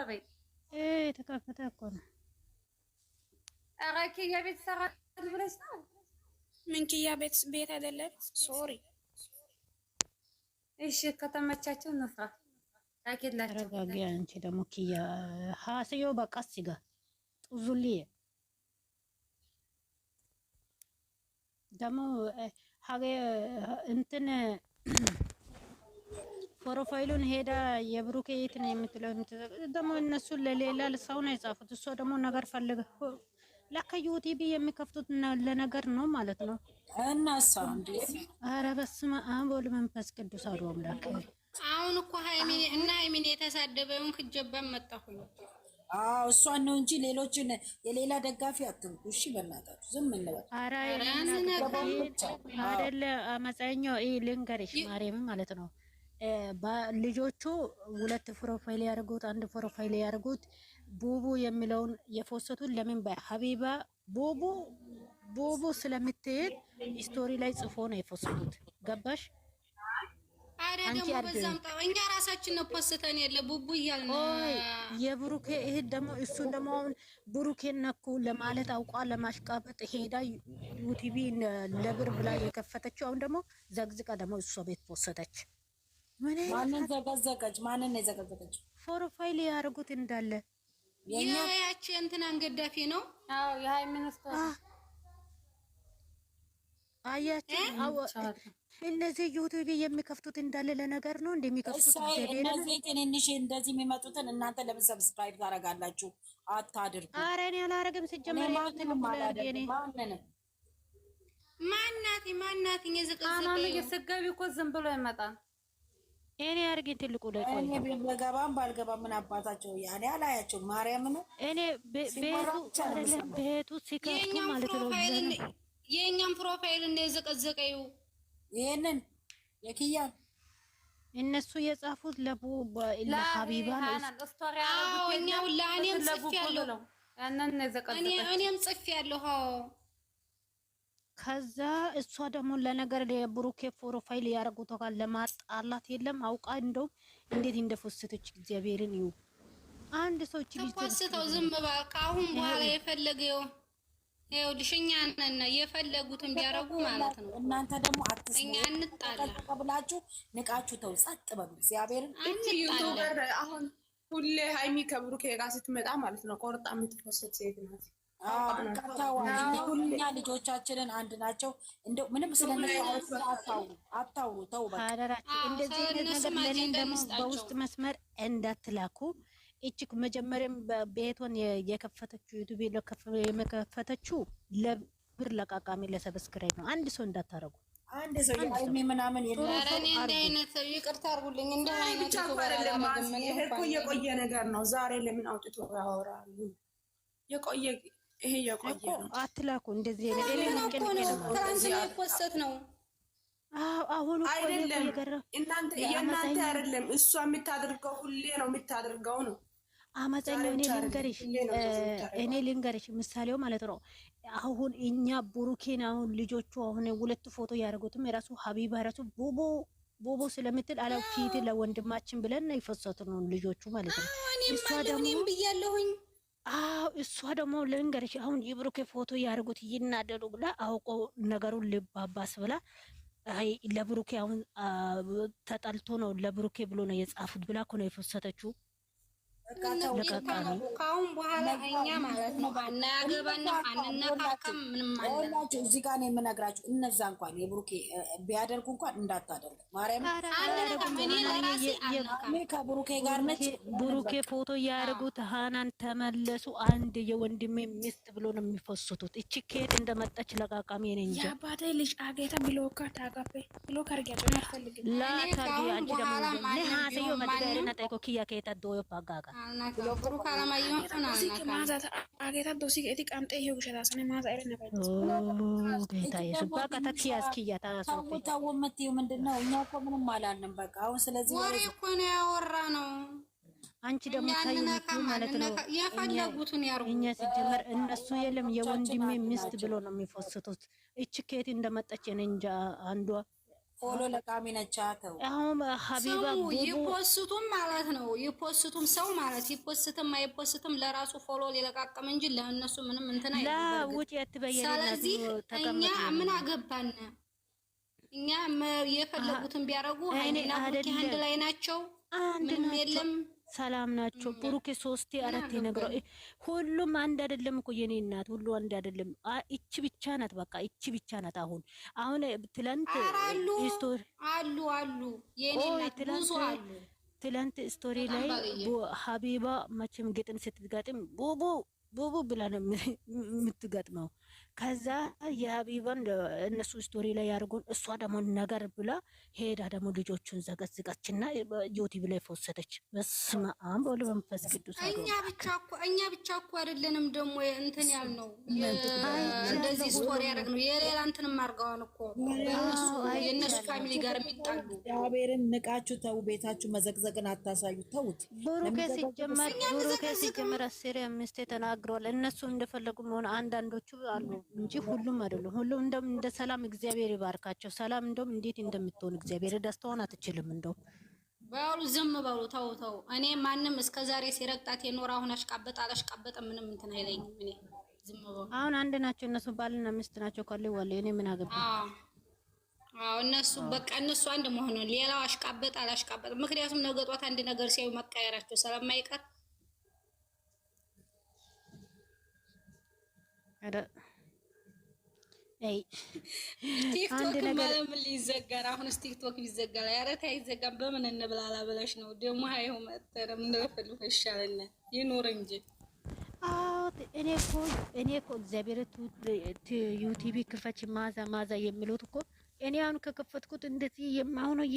በይ ተከፈተ እኮ ነው። ኧረ ኪያ ቤት ሰራት ብለሽ ነው? ምን ኪያ ቤት አይደለም። ሶሪ እሺ፣ ከተመቻቸው እንስራ። ታኪላችሁ ተረጋጊ። አንቺ ደግሞ ኪያ ሀስዮ በቃ ሲጋ ጡዙልዬ ደግሞ ሀገ እንትን ፕሮፋይሉን ሄዳ የብሩኬ የት ነው የምትለው ደግሞ እነሱ ለሌላ ሰው ነው የጻፉት። እሷ ደግሞ ነገር ፈልገ ለካ ዩቲዩብ የሚከፍቱት ለነገር ነው ማለት ነው። እናሳ እንዴ! ኧረ በስመ አብ ወወልድ ወመንፈስ ቅዱስ አሐዱ አምላክ። አሁን እኮ ሃይሚን የተሳደበውን ክጀባን መጣሁኝ። አዎ እሷን ነው እንጂ ሌሎችን የሌላ ደጋፊ አትንኩ። እሺ በእናታችሁ ዝም እንበል። ኧረ አይደለ አመፀኛው ልንገርሽ ማርያም ማለት ነው። ልጆቹ ሁለት ፕሮፋይል ያርጉት፣ አንድ ፕሮፋይል ያርጉት። ቡቡ የሚለውን የፎሰቱን ለምን በሀቢባ ቡቡ ስለምትሄድ ስቶሪ ላይ ጽፎ ነው የፎሰቱት። ገባሽ? አረ ደግሞ በዛም እኛ ራሳችን ነው ፖስተን የለ ቡቡ እያልን የብሩኬ እህት ደግሞ እሱን ደግሞ አሁን ብሩኬን ነኩ ለማለት አውቋ ለማሽቃበጥ ሄዳ ዩቲቪ ለብር ብላ የከፈተችው አሁን ደግሞ ዘግዝቃ ደግሞ እሷ ቤት ፖስተች። ማንን ዘገዘቀች? ማንን የዘገዘቀች? ፕሮፋይል ያርጉት እንዳለ ያቺ እንትን አንገዳፊ ነው። አዎ የሃይሚን ስቶሪ አያችሁ። እነዚህ ዩቲዩብ የሚከፍቱት እንዳለ ለነገር ነው እንደሚከፍቱት። እነዚህ ትንንሽ እንደዚህ የሚመጡትን እናንተ ለምን ሰብስክራይብ ታደርጋላችሁ? አታድርጉ። ኧረ እኔ አላረግም። ሲጀመር ማናት የዘቀዘቀ እኮ ዝም ብሎ ይመጣል። እኔ አርግኝ ትልቁ እኔ በገባም ባልገባም ምን አባታቸው ያኔ አላያቸው ማርያም ነው። እኔ ቤቱ ሲከፍቱ ማለት ነው የኛም ፕሮፋይል እንደ ዘቀዘቀው ይሄንን የኪያን እነሱ የጻፉት ለሀቢባ ነው። አዎ እኛው ለእኔም ጽፌያለሁ። እኔም ጽፌያለሁ። ከዛ እሷ ደግሞ ለነገር የብሩኬ ፕሮፋይል ያደረጉታል ለማጣላት የለም አውቃ እንደው እንዴት እንደፈሰተች እግዚአብሔርን ይው አንድ ሰው እቺ ልጅ ተፈስተው ዝም በቃ አሁን በኋላ የፈለገው ይኸው ልሽኛና የፈለጉትን ቢያረጉ ማለት ነው። እናንተ ደግሞ እኛ እንጣላ ብላችሁ ንቃችሁ ተው፣ ጸጥ በሉ። እግዚአብሔርን ዩቲዩበር አሁን ሁሌ ሃይሚ ከብሩኬ ጋር ስትመጣ ማለት ነው ቆርጣ የምትፈሰት ሴት ናት። ሁሉኛ ልጆቻችንን አንድ ናቸው። እንደው ምንም ስለነሱ አታውሩ፣ ተው በቃ። እንደዚህ ነገር ለኔ ደግሞ በውስጥ መስመር እንዳትላኩ። እቺክ መጀመሪያም ቤቷን የከፈተችው ዩቲዩብ የከፈተችው ለብር ለቃቃሚ ለሰብስክራይብ ነው። አንድ ሰው እንዳታረጉ። አንድ ሰው የሃይሚ ምናምን የለም። አረኔ እንደ አይነት ይቅርታ አድርጉልኝ። እንደ አይነት ይሄ እኮ የቆየ ነገር ነው። ዛሬ ለምን አውጥቶ ያወራሉ? የቆየ ይሄ የቆየ ነው። አትላኩ እንደዚህ ነው። አሁን አይደለም እናንተ የእናንተ አይደለም እሷ የምታደርገው ሁሌ ነው የምታደርገው ነው። አመፀኛው እኔ ልንገርሽ ምሳሌው ማለት ነው። አሁን እኛ ቡሩኬን አሁን ልጆቹ አሁን ሁለት ፎቶ ያደረጉትም የራሱ ሀቢባ ራሱ ቦቦ ስለምትል አላው ፊት ለወንድማችን ብለን ነው የፈሰቱ ነው ልጆቹ ማለት ነው። እሷ ደግሞ ብያለሁኝ። እሷ ደግሞ ልንገርሽ አሁን የብሩኬ ፎቶ ያደረጉት ይናደዱ ብላ አውቆ ነገሩን ልባባስ ብላ አይ ለብሩኬ አሁን ተጣልቶ ነው ለብሩኬ ብሎ ነው የጻፉት ብላ እኮ ነው የፈሰተችው። ካሁን በኋላ እኛ ማለት ነው ባናገባና አንነካከም ምንም ማለት እዚህ ጋር ነው የምነግራችሁ። እነዛ እንኳን የብሩኬ ቢያደርጉ እንኳን እንዳታደርጉ ማርያም። እኔ ከብሩኬ ጋር ነች። ብሩኬ ፎቶ ያደርጉት ሃናን ተመለሱ አንድ የወንድሜ ሚስት ብሎ ነው የሚፈሱት። እቺ ከየት እንደመጣች ለቃቃሚ እኔ እንጃ። ያባቴ ልጅ አገታ ብሎካ ታጋፈ ብሎካ አርጋጭ ማፈልግ ላታዲ አንቺ ደግሞ ለሃሰዮ መድበርና ታይኮ ኪያ ከየት ዶዮ ባጋጋ ምንድነው? እኛ እኮ ምንም አላልንም። በቃ አሁን ስለዚህ ወሬ እኮ ነው ያወራ ነው። አንቺ ደግሞ ታይቱ ማለት ነው የፈለጉትን ያርጉ። እኛ ሲጀመር እነሱ የለም የወንድሜ ሚስት ብሎ ነው የሚፈስቱት። እቺ ከየት እንደመጣች እኔ እንጃ። አንዷ ፎሎ ለቃሚ ነቻ ተው። አሁን ሀቢባ ስሙ ቡቡ ይፖስቱም ማለት ነው። ይፖስቱም ሰው ማለት ይፖስትም አይፖስትም ለራሱ ፎሎ ሊለቃቀም እንጂ ለእነሱ ምንም እንትን አይደለም። ውጭ ያትበየና ስለዚህ እኛ ምን አገባን? እኛ የፈለጉትን ቢያረጉ ሀይሚና ብሩኬ አንድ ላይ ናቸው። ምንም የለም። ሰላም ናቸው። ብሩኬ 3 4 ነገሩ ሁሉም አንድ አይደለም እኮ የኔ እናት፣ ሁሉ አንድ አይደለም። እቺ ብቻ ናት፣ በቃ እቺ ብቻ ናት። አሁን ትላንት ስቶሪ አሉ የኔ እናት ብዙ አሉ። ትላንት ስቶሪ ላይ ሀቢባ መቼም ግጥም ስትገጥም ቡቡ ብላ ነው የምትገጥመው። ከዛ የሀቢባን እነሱ ስቶሪ ላይ ያርጉን፣ እሷ ደግሞ ነገር ብላ ሄዳ ደግሞ ልጆቹን ዘቀዝቀችና ዩቲዩብ ላይ ፈወሰደች። በስመ አብ ወወልድ ወመንፈስ ቅዱስ። እኛ ብቻ እኮ አይደለንም ደግሞ እንትን ያልነው እንደዚህ ስቶሪ ያደረግነው የሌላ እንትንም አድርገዋል እኮ የእነሱ ፋሚሊ ጋር የሚጣሉ። እግዚአብሔርን ንቃችሁ ተው፣ ቤታችሁ መዘግዘግን አታሳዩ፣ ተውት። ብሩኬ ሲጀመር 10 5 ተናግረዋል። እነሱ እንደፈለጉ መሆን አንዳንዶቹ አሉ እንጂ ሁሉም አይደሉም። ሁሉም እንደም እንደ ሰላም እግዚአብሔር ይባርካቸው። ሰላም እንደም እንዴት እንደምትሆን እግዚአብሔር ደስታውን አትችልም። እንደው በሉ ዝም በሉ ተው። እኔ ማንም እስከዛሬ ሲረግጣት የኖር አሁን አሽቃበጥ ምንም እንትን አይለኝም። እኔ ዝም በሉ። አሁን አንድ ናቸው እነሱ፣ ባልና ሚስት ናቸው። ካለው ወለ እኔ ምን አገባ? እነሱ በቃ እነሱ አንድ መሆን ነው። ሌላው አሽቃበጥ ምክንያቱም ነገ ጧት አንድ ነገር ሲያዩ መቀየራቸው ስለማይቀር ቲክቶክ ማለት ምን ሊዘጋር? አሁንስ ቲክቶክ ቢዘጋል? ኧረ ተይ አይዘጋም። በምን እንብላላ ብለሽ ነው ደግሞ? ሃይው መተረም እንደፈልፈ ይሻላል ይኖር እንጂ። እኔ እኮ እግዚአብሔር ዩቲዩብ ክፈች ማዛ የሚሉት እኮ እኔ አሁን ከከፈትኩት እንደዚህ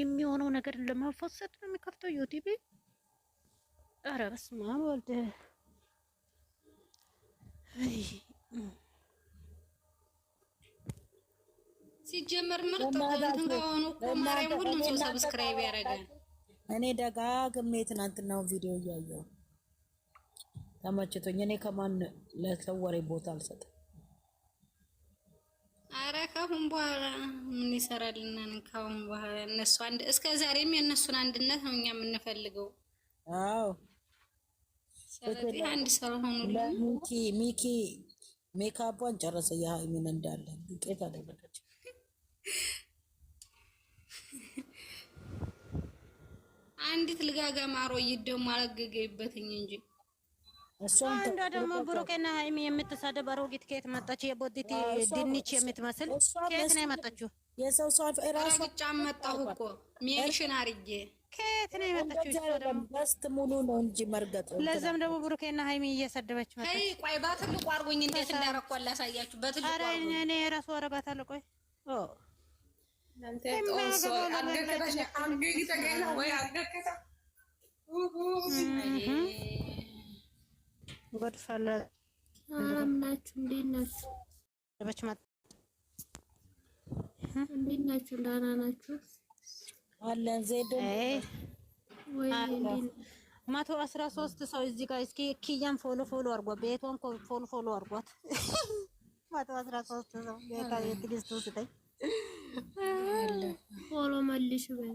የሚሆነው ነገር ለማፈሰት ነው የሚከፍተው ዩቲዩብ። ኧረ በስመ አብ ወልድ ሲጀመር ምርጥ እንትን ከሆኑ እኮ ማርያም ሁሉም ሰው ሰብስክራይብ ያደርጋል። እኔ ደጋግሜ ትናንትናውን ቪዲዮ እያየሁ ተመችቶኝ፣ እኔ ከማን ለሰው ወሬ ቦታ አልሰጥም። አረ ካሁን በኋላ ምን ይሰራልናል? ካሁን በኋላ እነሱ አንድ እስከ ዛሬም የእነሱን አንድነት ነው እኛ የምንፈልገው። አዎ ስለዚህ አንድ ሰው ሆኑ። ሚኪ ሜካፑን ጨረሰ። የሃይሚን እንዳለ ዱቄት አደረገች። አንዲት ልጋጋ ማሮይ ደግሞ አለገገይበትኝ እንጂ አንዷ ደግሞ ብሩኬና ሃይሚ የምትሳደብ አሮጊት ከየት መጣች? የቦዲቲ ድንች የምትመስል ከየት ነው የመጣችው? የሰው ሰው ራሱ ጫም መጣሁ እኮ ሜንሽን አርጌ ከየት ነው የመጣችው? በስት ሙሉ ነው እንጂ መርገጥ። ለዛም ደግሞ ብሩኬና ሃይሚ እየሰደበች መጣች። አይ ቆይ በትልቁ አርጎኝ እንዴት እንዳረኳ ላሳያችሁ። በትልቁ አርጎኝ እኔ ራሱ አረጋታለሁ። ቆይ አንተ ጦሶ አገከታሽ አንገግ ተገና ወይ አገከታ ጎድፋለ አምናችሁ እንዴት ናችሁ? እንዴት ናችሁ? ደህና ናችሁ? አለን ዜድ ወይ 113 ሰው እዚህ ጋር እስኪ ኪያን ፎሎ አርጓት፣ ቤቷን ፎሎ አርጓት። 113 ሰው የትግስቱ ስጠኝ ፎሎ መልሽ በይ